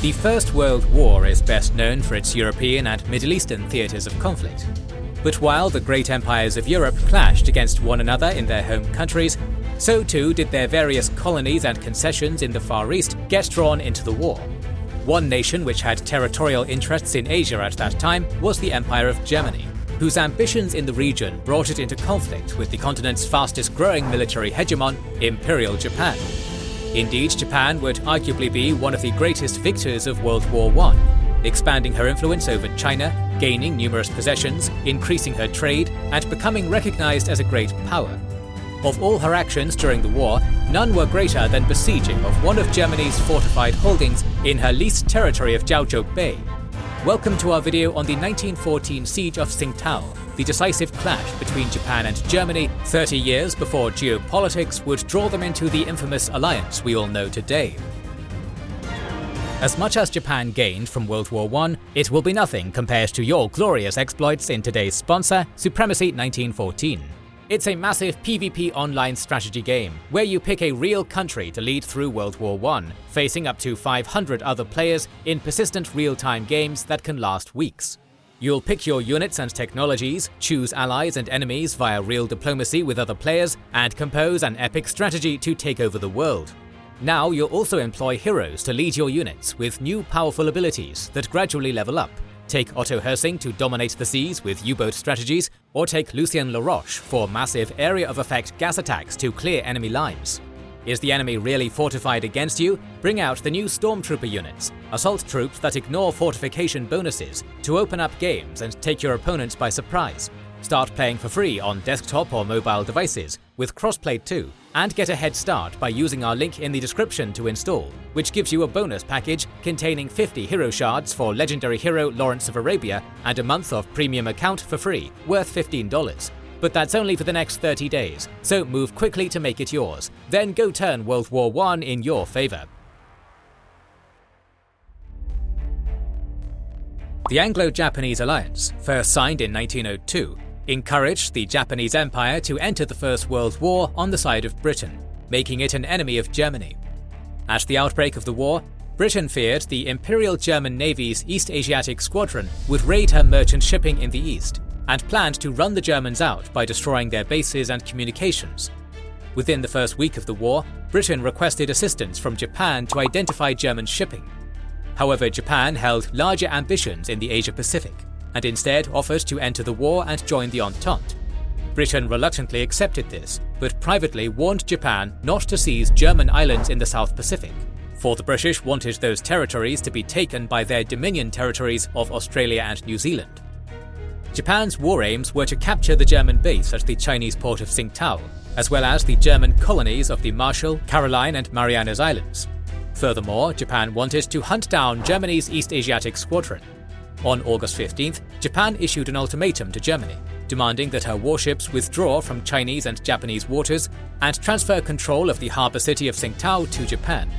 The First World War is best known for its European and Middle Eastern theatres of conflict. But while the great empires of Europe clashed against one another in their home countries, so too did their various colonies and concessions in the Far East get drawn into the war. One nation which had territorial interests in Asia at that time was the Empire of Germany, whose ambitions in the region brought it into conflict with the continent's fastest-growing military hegemon, Imperial Japan. Indeed, Japan would arguably be one of the greatest victors of World War I, expanding her influence over China, gaining numerous possessions, increasing her trade, and becoming recognized as a great power. Of all her actions during the war, none were greater than besieging of one of Germany's fortified holdings in her leased territory of Jiaozhou Bay. Welcome to our video on the 1914 Siege of Tsingtao, the decisive clash between Japan and Germany 30 years before geopolitics would draw them into the infamous alliance we all know today. As much as Japan gained from World War I, it will be nothing compared to your glorious exploits in today's sponsor, Supremacy 1914. It's a massive PvP online strategy game, where you pick a real country to lead through World War I, facing up to 500 other players in persistent real-time games that can last weeks. You'll pick your units and technologies, choose allies and enemies via real diplomacy with other players, and compose an epic strategy to take over the world. Now you'll also employ heroes to lead your units with new powerful abilities that gradually level up. Take Otto Hersing to dominate the seas with U-boat strategies, or take Lucien Laroche for massive area of effect gas attacks to clear enemy lines. Is the enemy really fortified against you? Bring out the new Stormtrooper units, assault troops that ignore fortification bonuses, to open up games and take your opponents by surprise. Start playing for free on desktop or mobile devices, with crossplay too, and get a head start by using our link in the description to install, which gives you a bonus package containing 50 hero shards for legendary hero Lawrence of Arabia and a month of premium account for free, worth $15. But that's only for the next 30 days, so move quickly to make it yours. Then go turn World War I in your favor. The Anglo-Japanese Alliance, first signed in 1902, encouraged the Japanese Empire to enter the First World War on the side of Britain, making it an enemy of Germany. At the outbreak of the war, Britain feared the Imperial German Navy's East Asiatic Squadron would raid her merchant shipping in the east, and planned to run the Germans out by destroying their bases and communications. Within the first week of the war, Britain requested assistance from Japan to identify German shipping. However, Japan held larger ambitions in the Asia-Pacific, and instead offered to enter the war and join the Entente. Britain reluctantly accepted this, but privately warned Japan not to seize German islands in the South Pacific, for the British wanted those territories to be taken by their Dominion territories of Australia and New Zealand. Japan's war aims were to capture the German base at the Chinese port of Singtao, as well as the German colonies of the Marshall, Caroline and Marianas Islands. Furthermore, Japan wanted to hunt down Germany's East Asiatic Squadron. On August 15th, Japan issued an ultimatum to Germany, demanding that her warships withdraw from Chinese and Japanese waters and transfer control of the harbour city of Singtao to Japan.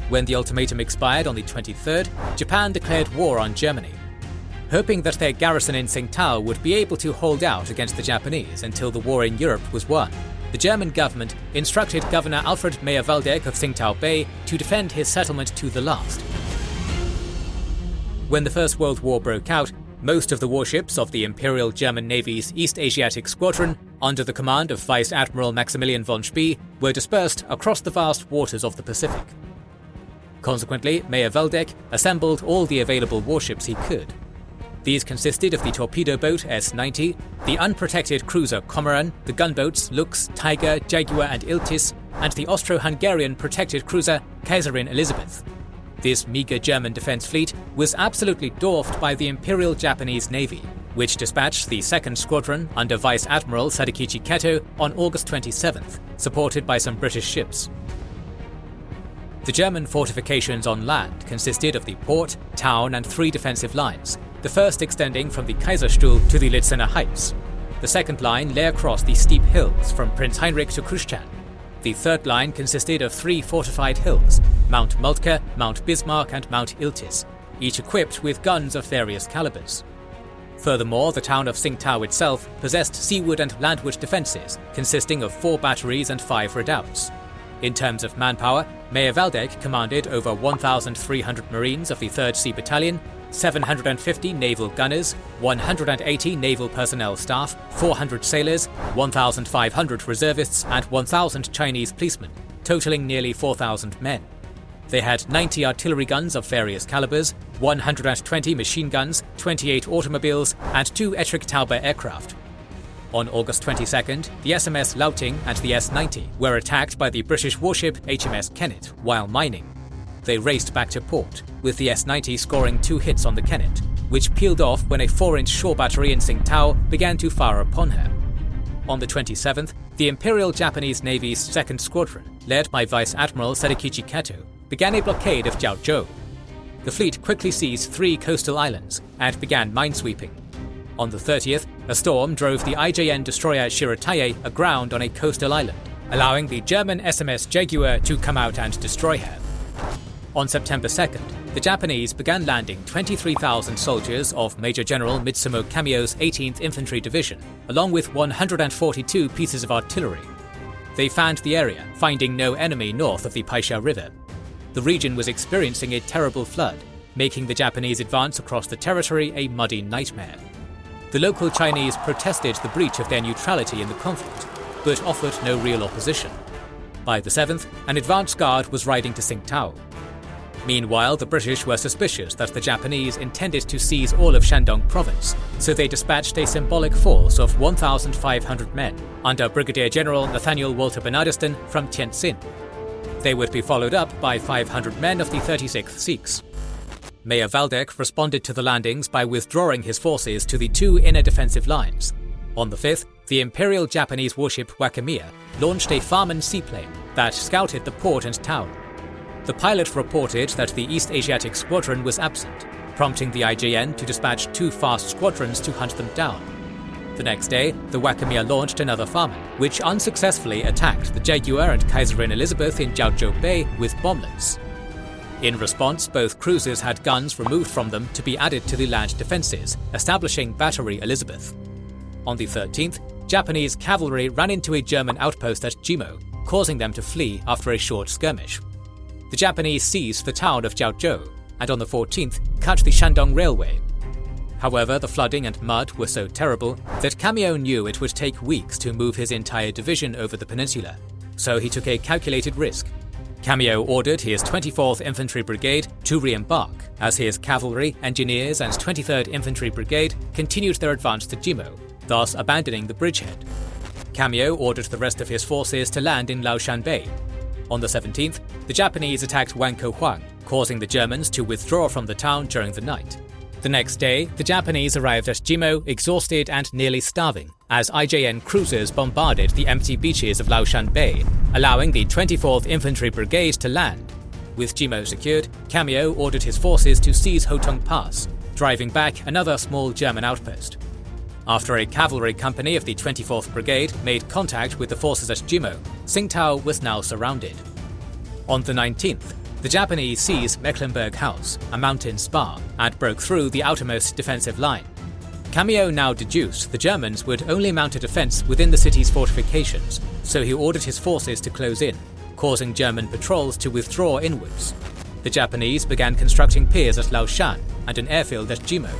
When the ultimatum expired on the 23rd, Japan declared war on Germany. Hoping that their garrison in Singtao would be able to hold out against the Japanese until the war in Europe was won, the German government instructed Governor Alfred Meyer-Waldeck of Singtao Bay to defend his settlement to the last. When the First World War broke out, most of the warships of the Imperial German Navy's East Asiatic Squadron, under the command of Vice Admiral Maximilian von Spee, were dispersed across the vast waters of the Pacific. Consequently, Meyer-Waldeck assembled all the available warships he could. These consisted of the torpedo boat S-90, the unprotected cruiser Cormoran, the gunboats Lux, Tiger, Jaguar and Iltis, and the Austro-Hungarian protected cruiser Kaiserin Elizabeth. This meager German defense fleet was absolutely dwarfed by the Imperial Japanese Navy, which dispatched the 2nd Squadron under Vice Admiral Sadakichi Keto on August 27th, supported by some British ships. The German fortifications on land consisted of the port, town and 3 defensive lines, the first extending from the Kaiserstuhl to the Litzener Heights. The second line lay across the steep hills from Prince Heinrich to Kruschan. The third line consisted of 3 fortified hills, Mount Moltke, Mount Bismarck and Mount Iltis, each equipped with guns of various calibers. Furthermore, the town of Singtao itself possessed seaward and landward defences, consisting of 4 batteries and 5 redoubts. In terms of manpower, Mayor Waldeck commanded over 1,300 Marines of the 3rd Sea Battalion, 750 naval gunners, 180 naval personnel staff, 400 sailors, 1,500 reservists, and 1,000 Chinese policemen, totaling nearly 4,000 men. They had 90 artillery guns of various calibers, 120 machine guns, 28 automobiles, and 2 Ettrick-Tauber aircraft. On August 22nd, the SMS Lauting and the S-90 were attacked by the British warship HMS Kennet while mining. They raced back to port, with the S-90 scoring 2 hits on the Kennet, which peeled off when a 4-inch shore battery in Singtao began to fire upon her. On the 27th, the Imperial Japanese Navy's 2nd Squadron, led by Vice Admiral Sadakichi Kato, began a blockade of Jiaozhou. The fleet quickly seized 3 coastal islands and began minesweeping. On the 30th, a storm drove the IJN destroyer Shirataye aground on a coastal island, allowing the German SMS Jaguar to come out and destroy her. On September 2nd, the Japanese began landing 23,000 soldiers of Major General Mitsumo Kamio's 18th Infantry Division, along with 142 pieces of artillery. They fanned the area, finding no enemy north of the Paisha River. The region was experiencing a terrible flood, making the Japanese advance across the territory a muddy nightmare. The local Chinese protested the breach of their neutrality in the conflict, but offered no real opposition. By the 7th, an advance guard was riding to Singtao. Meanwhile, the British were suspicious that the Japanese intended to seize all of Shandong province, so they dispatched a symbolic force of 1,500 men under Brigadier General Nathaniel Walter Bernardiston from Tientsin. They would be followed up by 500 men of the 36th Sikhs. Mayor Waldeck responded to the landings by withdrawing his forces to the 2 inner defensive lines. On the 5th, the Imperial Japanese warship Wakamiya launched a Farman seaplane that scouted the port and town. The pilot reported that the East Asiatic Squadron was absent, prompting the IJN to dispatch 2 fast squadrons to hunt them down. The next day, the Wakamiya launched another Farman, which unsuccessfully attacked the Jaguar and Kaiserin Elizabeth in Jiaozhou Bay with bomblets. In response, both cruisers had guns removed from them to be added to the land defences, establishing Battery Elizabeth. On the 13th, Japanese cavalry ran into a German outpost at Jimo, causing them to flee after a short skirmish. The Japanese seized the town of Jiaozhou, and on the 14th, cut the Shandong Railway. However, the flooding and mud were so terrible that Kamio knew it would take weeks to move his entire division over the peninsula, so he took a calculated risk. Kamio ordered his 24th Infantry Brigade to re-embark, as his cavalry, engineers, and 23rd Infantry Brigade continued their advance to Jimo, thus abandoning the bridgehead. Kamio ordered the rest of his forces to land in Laoshan Bay. On the 17th, the Japanese attacked Wanko Huang, causing the Germans to withdraw from the town during the night. The next day, the Japanese arrived at Jimo exhausted and nearly starving, as IJN cruisers bombarded the empty beaches of Laoshan Bay, allowing the 24th Infantry Brigade to land. With Jimo secured, Kamio ordered his forces to seize Hotong Pass, driving back another small German outpost. After a cavalry company of the 24th Brigade made contact with the forces at Jimo, Singtao was now surrounded. On the 19th, the Japanese seized Mecklenburg House, a mountain spa, and broke through the outermost defensive line. Kamio now deduced the Germans would only mount a defense within the city's fortifications, so he ordered his forces to close in, causing German patrols to withdraw inwards. The Japanese began constructing piers at Laoshan and an airfield at Jimo.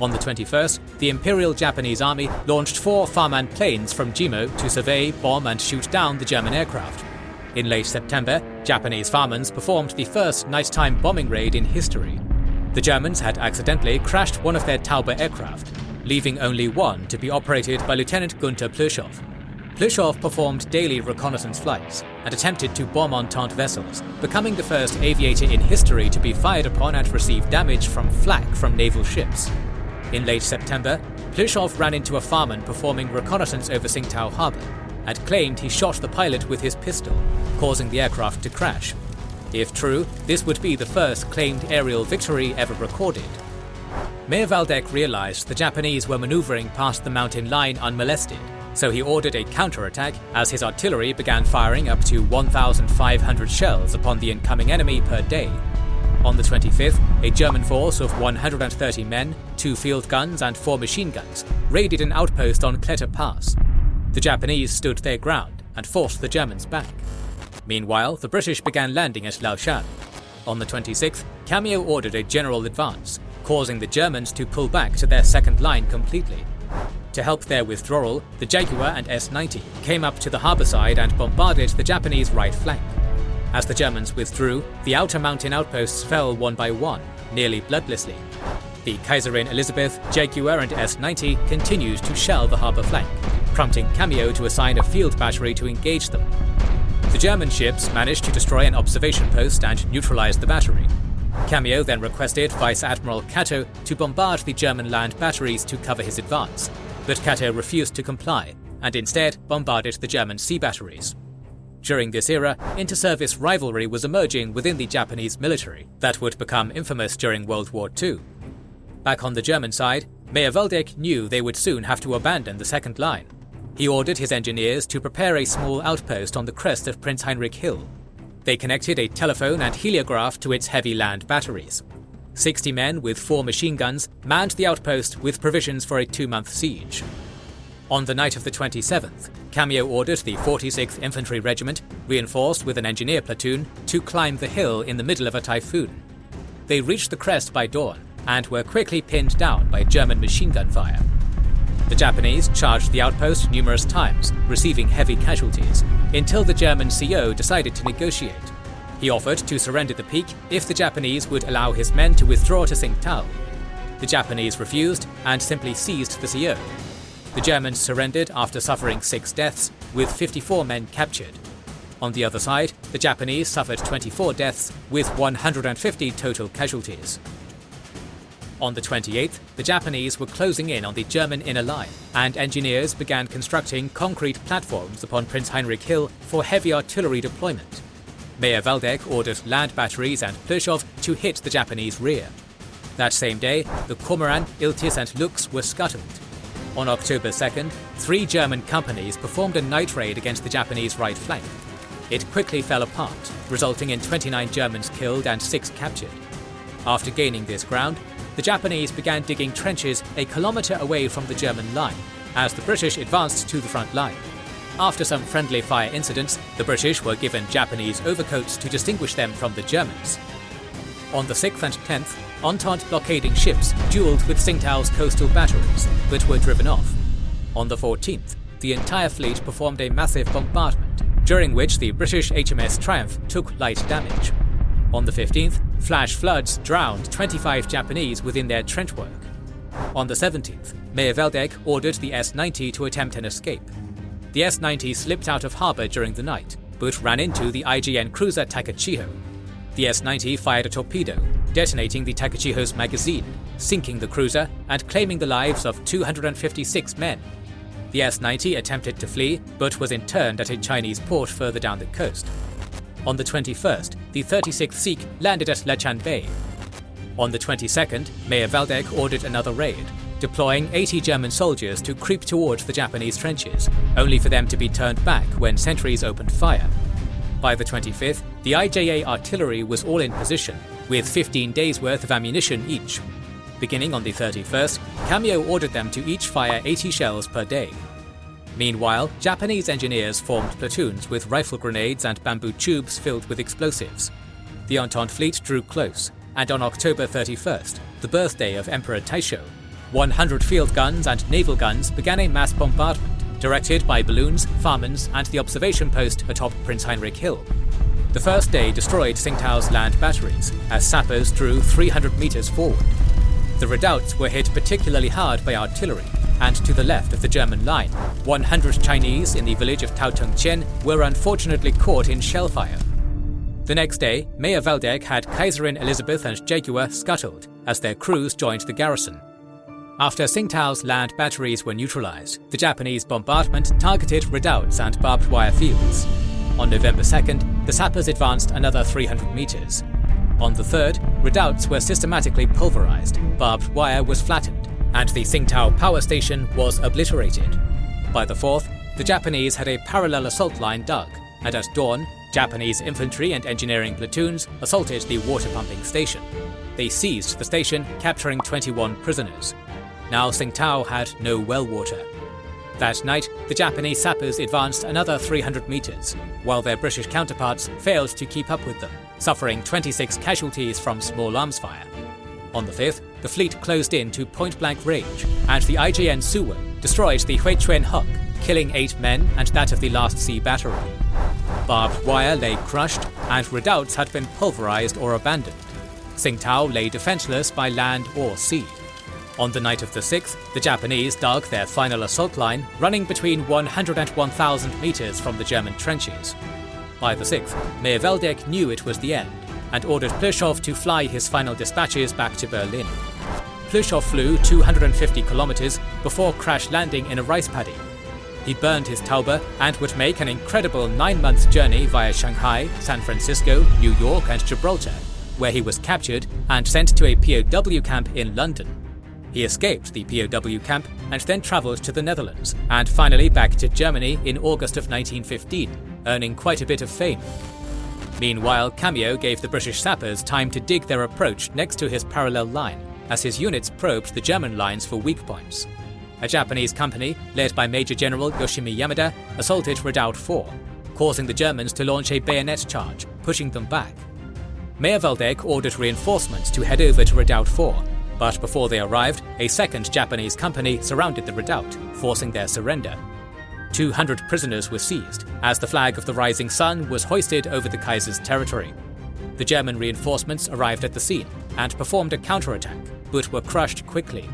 On the 21st, the Imperial Japanese Army launched 4 Farman planes from Jimo to survey, bomb, and shoot down the German aircraft. In late September, Japanese Farmans performed the first nighttime bombing raid in history. The Germans had accidentally crashed one of their Tauber aircraft, leaving only one to be operated by Lieutenant Gunther Plüschow. Plüschow performed daily reconnaissance flights and attempted to bomb Entente vessels, becoming the first aviator in history to be fired upon and receive damage from flak from naval ships. In late September, Plüschow ran into a Farman performing reconnaissance over Singtao harbour, and claimed he shot the pilot with his pistol, causing the aircraft to crash. If true, this would be the first claimed aerial victory ever recorded. Mayor Waldeck realized the Japanese were maneuvering past the mountain line unmolested, so he ordered a counterattack as his artillery began firing up to 1,500 shells upon the incoming enemy per day. On the 25th, a German force of 130 men, 2 field guns and 4 machine guns raided an outpost on Kletta Pass. The Japanese stood their ground and forced the Germans back. Meanwhile, the British began landing at Laoshan. On the 26th, Kamio ordered a general advance, causing the Germans to pull back to their second line completely. To help their withdrawal, the Jaguar and S-90 came up to the harbour side and bombarded the Japanese right flank. As the Germans withdrew, the outer mountain outposts fell one by one, nearly bloodlessly. The Kaiserin Elizabeth, Jaguar and S-90 continued to shell the harbour flank, prompting Kamio to assign a field battery to engage them. The German ships managed to destroy an observation post and neutralize the battery. Kamio then requested Vice Admiral Kato to bombard the German land batteries to cover his advance, but Kato refused to comply and instead bombarded the German sea batteries. During this era, inter-service rivalry was emerging within the Japanese military that would become infamous during World War II. Back on the German side, Meyer-Waldeck knew they would soon have to abandon the second line. He ordered his engineers to prepare a small outpost on the crest of Prince Heinrich Hill. They connected a telephone and heliograph to its heavy land batteries. 60 men with 4 machine guns manned the outpost with provisions for a 2-month siege. On the night of the 27th, Kamio ordered the 46th Infantry Regiment, reinforced with an engineer platoon, to climb the hill in the middle of a typhoon. They reached the crest by dawn and were quickly pinned down by German machine gun fire. The Japanese charged the outpost numerous times, receiving heavy casualties, until the German CO decided to negotiate. He offered to surrender the peak if the Japanese would allow his men to withdraw to Singtao. The Japanese refused and simply seized the CO. The Germans surrendered after suffering 6 deaths, with 54 men captured. On the other side, the Japanese suffered 24 deaths, with 150 total casualties. On the 28th, the Japanese were closing in on the German inner line, and engineers began constructing concrete platforms upon Prince Heinrich Hill for heavy artillery deployment. Meyer-Waldeck ordered land batteries and Pleshov to hit the Japanese rear. That same day, the Cormoran, Iltis and Lux were scuttled. On October 2nd, 3 German companies performed a night raid against the Japanese right flank. It quickly fell apart, resulting in 29 Germans killed and 6 captured. After gaining this ground, the Japanese began digging trenches a kilometre away from the German line, as the British advanced to the front line. After some friendly fire incidents, the British were given Japanese overcoats to distinguish them from the Germans. On the 6th and 10th, Entente blockading ships duelled with Tsingtao's coastal batteries, but were driven off. On the 14th, the entire fleet performed a massive bombardment, during which the British HMS Triumph took light damage. On the 15th, flash floods drowned 25 Japanese within their trench work. On the 17th, Meyer-Waldeck ordered the S-90 to attempt an escape. The S-90 slipped out of harbour during the night, but ran into the IJN cruiser Takachiho. The S-90 fired a torpedo, detonating the Takachiho's magazine, sinking the cruiser and claiming the lives of 256 men. The S-90 attempted to flee, but was interned at a Chinese port further down the coast. On the 21st, the 36th Sikh landed at Jiaozhou Bay. On the 22nd, Meyer-Waldeck ordered another raid, deploying 80 German soldiers to creep towards the Japanese trenches, only for them to be turned back when sentries opened fire. By the 25th, the IJA artillery was all in position, with 15 days' worth of ammunition each. Beginning on the 31st, Kamio ordered them to each fire 80 shells per day. Meanwhile, Japanese engineers formed platoons with rifle grenades and bamboo tubes filled with explosives. The Entente fleet drew close, and on October 31st, the birthday of Emperor Taisho, 100 field guns and naval guns began a mass bombardment, directed by balloons, Farmans, and the observation post atop Prince Heinrich Hill. The first day destroyed Singtao's land batteries, as sappers drew 300 meters forward. The redoubts were hit particularly hard by artillery, and to the left of the German line, 100 Chinese in the village of Taotongqian were unfortunately caught in shellfire. The next day, Meyer-Waldeck had Kaiserin Elizabeth and Jaguar scuttled as their crews joined the garrison. After Singtao's land batteries were neutralized, the Japanese bombardment targeted redoubts and barbed wire fields. On November 2nd, the sappers advanced another 300 meters. On the 3rd, redoubts were systematically pulverized, barbed wire was flattened, and the Singtao power station was obliterated. By the 4th, the Japanese had a parallel assault line dug, and at dawn, Japanese infantry and engineering platoons assaulted the water pumping station. They seized the station, capturing 21 prisoners. Now Singtao had no well water. That night, the Japanese sappers advanced another 300 meters, while their British counterparts failed to keep up with them, suffering 26 casualties from small arms fire. On the 5th, the fleet closed in to point-blank range, and the IJN Suwon destroyed the Huichuan Hawk, killing 8 men and that of the last sea battery. Barbed wire lay crushed, and redoubts had been pulverized or abandoned. Singtao lay defenseless by land or sea. On the night of the 6th, the Japanese dug their final assault line, running between 100 and 1,000 meters from the German trenches. By the 6th, Mayor Waldeck knew it was the end, and ordered Pluschow to fly his final dispatches back to Berlin. Pluschow flew 250 kilometers before crash landing in a rice paddy. He burned his Taube and would make an incredible 9-month journey via Shanghai, San Francisco, New York and Gibraltar, where he was captured and sent to a POW camp in London. He escaped the POW camp and then travelled to the Netherlands, and finally back to Germany in August of 1915, earning quite a bit of fame. Meanwhile, Cameo gave the British sappers time to dig their approach next to his parallel line, as his units probed the German lines for weak points. A Japanese company, led by Major General Yoshimi Yamada, assaulted Redoubt 4, causing the Germans to launch a bayonet charge, pushing them back. Mayor Waldeck ordered reinforcements to head over to Redoubt 4, but before they arrived, a second Japanese company surrounded the redoubt, forcing their surrender. 200 prisoners were seized, as the flag of the rising sun was hoisted over the Kaiser's territory. The German reinforcements arrived at the scene and performed a counterattack, but were crushed quickly.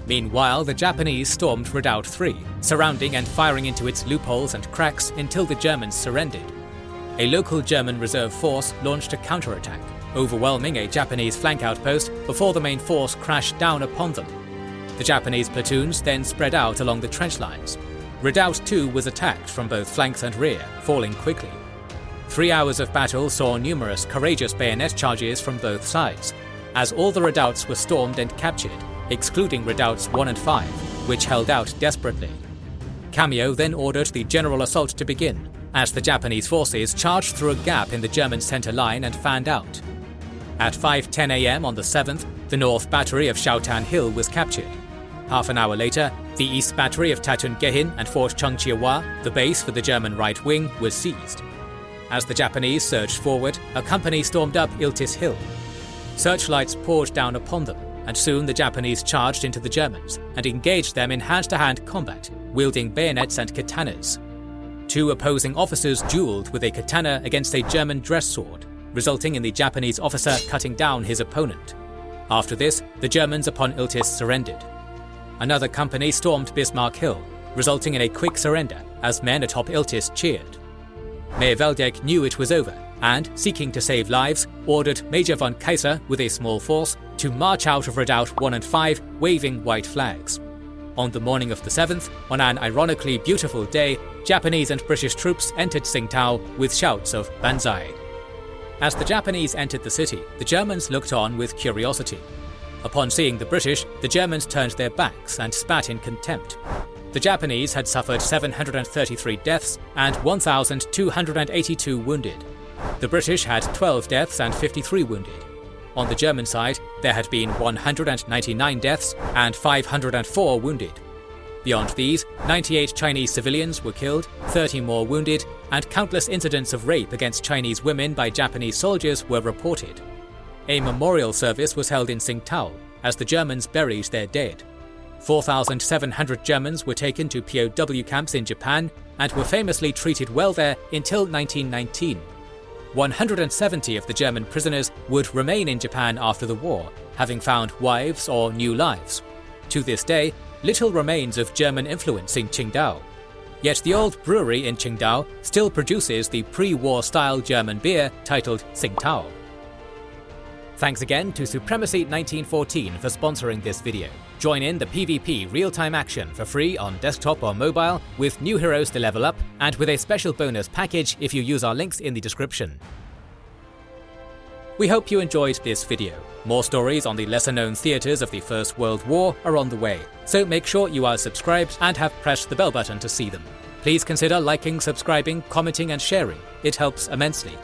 Meanwhile, the Japanese stormed Redoubt 3, surrounding and firing into its loopholes and cracks until the Germans surrendered. A local German reserve force launched a counterattack, overwhelming a Japanese flank outpost before the main force crashed down upon them. The Japanese platoons then spread out along the trench lines. Redoubt 2 was attacked from both flanks and rear, falling quickly. 3 hours of battle saw numerous courageous bayonet charges from both sides, as all the redoubts were stormed and captured, excluding Redoubts 1 and 5, which held out desperately. Cameo then ordered the general assault to begin, as the Japanese forces charged through a gap in the German center line and fanned out. At 5:10 am on the 7th, the North Battery of Shaotan Hill was captured. Half an hour later, the East Battery of Tatun-Gehin and Fort Changchihua, the base for the German right wing, was seized. As the Japanese surged forward, a company stormed up Iltis Hill. Searchlights poured down upon them, and soon the Japanese charged into the Germans and engaged them in hand-to-hand combat, wielding bayonets and katanas. 2 opposing officers duelled with a katana against a German dress sword, resulting in the Japanese officer cutting down his opponent. After this, the Germans upon Iltis surrendered. Another company stormed Bismarck Hill, resulting in a quick surrender as men atop Iltis cheered. Mayor Waldeck knew it was over and, seeking to save lives, ordered Major von Kaiser with a small force to march out of Redoubt 1 and 5 waving white flags. On the morning of the 7th, on an ironically beautiful day, Japanese and British troops entered Singtao with shouts of Banzai. As the Japanese entered the city, the Germans looked on with curiosity. Upon seeing the British, the Germans turned their backs and spat in contempt. The Japanese had suffered 733 deaths and 1,282 wounded. The British had 12 deaths and 53 wounded. On the German side, there had been 199 deaths and 504 wounded. Beyond these, 98 Chinese civilians were killed, 30 more wounded, and countless incidents of rape against Chinese women by Japanese soldiers were reported. A memorial service was held in Singtao as the Germans buried their dead. 4,700 Germans were taken to POW camps in Japan and were famously treated well there until 1919. 170 of the German prisoners would remain in Japan after the war, having found wives or new lives. To this day, little remains of German influence in Qingdao. Yet the old brewery in Qingdao still produces the pre-war style German beer titled Singtao. Thanks again to Supremacy 1914 for sponsoring this video. Join in the PvP real-time action for free on desktop or mobile with new heroes to level up and with a special bonus package if you use our links in the description. We hope you enjoyed this video. More stories on the lesser-known theatres of the First World War are on the way, so make sure you are subscribed and have pressed the bell button to see them. Please consider liking, subscribing, commenting and sharing. It helps immensely.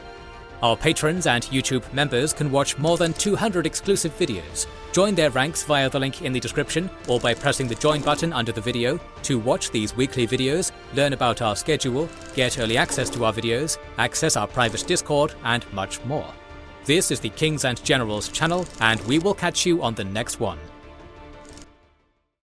Our patrons and YouTube members can watch more than 200 exclusive videos. Join their ranks via the link in the description or by pressing the join button under the video to watch these weekly videos, learn about our schedule, get early access to our videos, access our private Discord, and much more. This is the Kings and Generals channel, and we will catch you on the next one.